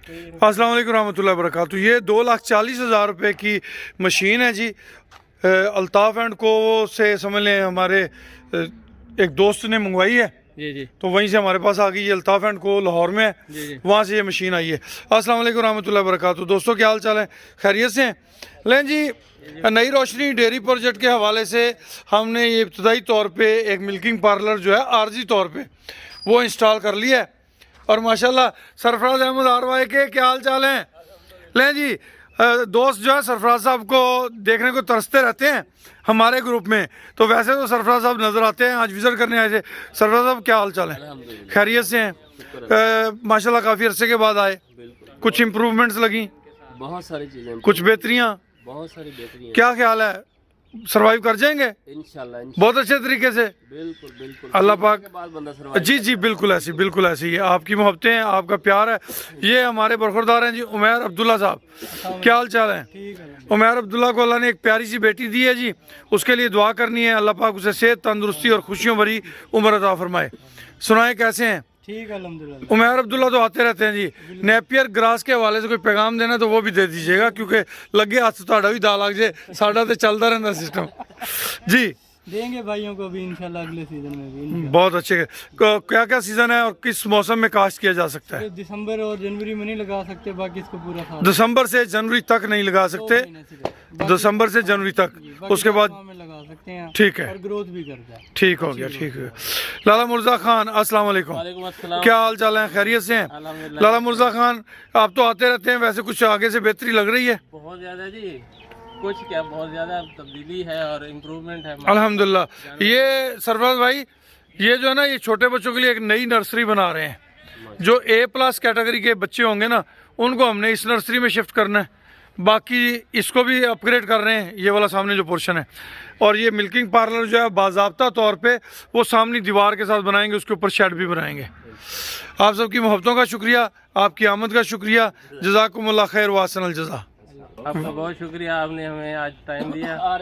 अस्सलाम वालेकुम रहमतुल्लाहि व बरकातहू। ये 2,40,000 रुपये की मशीन है जी। अल्ताफ़ एंड को से समझ लें हमारे एक दोस्त ने मंगवाई है जी जी। तो वहीं से हमारे पास आ गई। ये अल्ताफ़ एंड को लाहौर में है, जी जी। वहाँ से ये मशीन आई है। अस्सलाम वालेकुम रहमतुल्लाहि व बरकातहू। दोस्तों क्या हाल चाल है, खैरियत से हैं? लें जी, नई रोशनी डेयरी प्रोजेक्ट के हवाले से हमने ये इब्तदाई तौर पे एक मिल्किंग पार्लर जो है आर्जी तौर पे वो इंस्टॉल कर लिया है। और माशाल्लाह सरफराज अहमद आरवाई के क्या हाल चाल हैं? लें जी, दोस्त जो है सरफराज साहब को देखने को तरसते रहते हैं हमारे ग्रुप में, तो वैसे तो सरफराज साहब नज़र आते हैं, आज विज़िट करने आए थे। सरफराज साहब क्या हाल चाल है, खैरियत से हैं? माशाल्लाह काफ़ी अरसे के बाद आए, कुछ इम्प्रूवमेंट्स लगी, बहुत सारी चीजें, कुछ बेहतरियाँ, बहुत सारी बेहतरी। क्या ख्याल है, सर्वाइव कर जाएंगे इंशाल्लाह बहुत अच्छे तरीके से? बिल्कुल बिल्कुल। अल्लाह पाक। बंदा survive जी जी, बिल्कुल ऐसी, बिल्कुल ऐसी है। आपकी मोहब्बतें हैं, आपका प्यार है। ये हमारे बरखुरदार हैं जी उमैर अब्दुल्ला साहब, क्या हाल चाल है? उमैर अब्दुल्ला को अल्लाह ने एक प्यारी सी बेटी दी है जी, उसके लिए दुआ करनी है। अल्लाह पाक उसे सेहत, तंदुरुस्ती और खुशियों भरी उम्र अता फरमाए। सुनाए कैसे हैं? ठीक है अल्हम्दुलिल्लाह। उमैर अब्दुल्ला तो आते रहते हैं जी। नेपियर ग्रास के हवाले से कोई पैगाम देना तो वो भी दे दीजिएगा, क्योंकि लगे हाथ ਤੁਹਾਡਾ भी दा लग जाए, साडा तो चलता रहता सिस्टम जी। देंगे भाइयों को भी इंशाल्लाह अगले सीजन में भी। बहुत अच्छे। क्या क्या सीजन है और किस मौसम में काश्त किया जा सकता है? दिसंबर और जनवरी में नहीं लगा सकते, बाकी इसको पूरा साल दिसंबर से जनवरी तक नहीं लगा सकते, दिसंबर से जनवरी तक, उसके बाद में लगा सकते हैं। ठीक है, और ग्रोथ भी करता है। ठीक हो गया, ठीक है। लाला मुर्जा खान अस्सलाम वालेकुम, वालेकुम अस्सलाम। क्या हाल चाल है, खैरियत से हैं? अल्हम्दुलिल्लाह। लाला मुर्जा खान आप तो आते रहते हैं, वैसे कुछ आगे से बेहतरी लग रही है? बहुत ज्यादा जी, कुछ क्या बहुत ज्यादा तब्दीली है और इम्प्रूवमेंट है अल्हम्दुलिल्लाह। ये सरफराज भाई, ये जो है ना, ये छोटे बच्चों के लिए एक नई नर्सरी बना रहे हैं। जो A+ कैटेगरी के बच्चे होंगे ना, उनको हमने इस नर्सरी में शिफ्ट करना है। बाकी इसको भी अपग्रेड कर रहे हैं, ये वाला सामने जो पोर्शन है। और ये मिल्किंग पार्लर जो है बाज़ाब्ता तौर पे वो सामने दीवार के साथ बनाएंगे, उसके ऊपर शेड भी बनाएंगे। आप सबकी मोहब्बतों का शुक्रिया, आपकी आमद का शुक्रिया, जज़ाकुमुल्लाह खैर व अहसनल जज़ा। आपका बहुत शुक्रिया, आपने हमें आज टाइम दिया और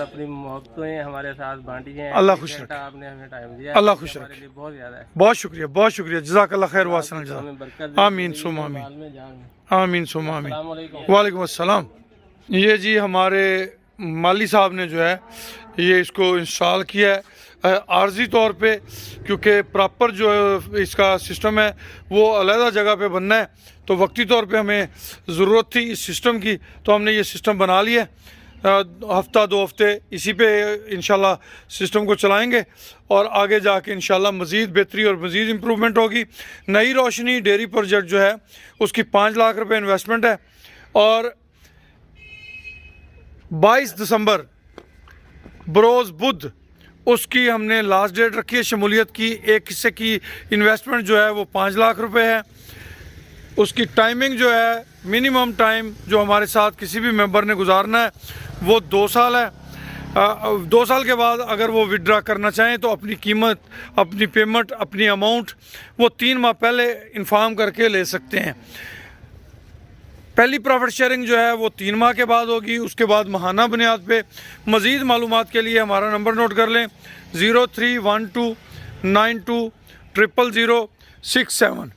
अपनी मोहब्बतें हमारे साथ बांटी हैं। अल्लाह खुश रखे, आपने हमें टाइम दिया, अल्लाह खुश हमारे रखे। लिए बहुत ज्यादा है। बहुत शुक्रिया, बहुत शुक्रिया, जज़ाकल्लाह खैर व अहसनल जज़ा। हमें बरकत आमीन सुम आमीन, आमीन सुम आमीन। अस्सलाम वालेकुम। वालेकुम अस्सलाम। ये जी हमारे माली साहब ने जो है ये इसको इंस्टॉल किया है आर्जी तौर पे, क्योंकि प्रॉपर जो इसका सिस्टम है वो अलग जगह पे बनना है, तो वक्ती तौर पे हमें ज़रूरत थी इस सिस्टम की, तो हमने ये सिस्टम बना लिया है। हफ्ता 2 हफ्ते इसी पे इंशाल्लाह सिस्टम को चलाएंगे और आगे जाके इंशाल्लाह मज़ीद बेहतरी और मज़ीद इम्प्रूवमेंट होगी। नई रोशनी डेयरी प्रोजेक्ट जो है उसकी 5 लाख रुपए इन्वेस्टमेंट है और 22 दिसंबर बरोज़ बुध उसकी हमने लास्ट डेट रखी है शमूलियत की। एक हिस्से की इन्वेस्टमेंट जो है वो 5 लाख रुपए है। उसकी टाइमिंग जो है, मिनिमम टाइम जो हमारे साथ किसी भी मेंबर ने गुजारना है वो 2 साल है। 2 साल के बाद अगर वो विड्रा करना चाहें तो अपनी कीमत, अपनी पेमेंट, अपनी अमाउंट वो 3 माह पहले इन्फॉर्म करके ले सकते हैं। पहली प्रॉफिट शेयरिंग जो है वो 3 माह के बाद होगी, उसके बाद माहाना बुनियाद पे। मज़ीद मालूमात के लिए हमारा नंबर नोट कर लें 031292000067।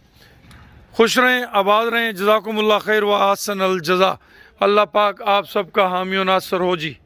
खुश रहें, आबाद रहें, जज़ाकुमुल्लाह खैर व अहसनल जज़ा। अल्लाह पाक आप सबका हामी व नासर हो जी।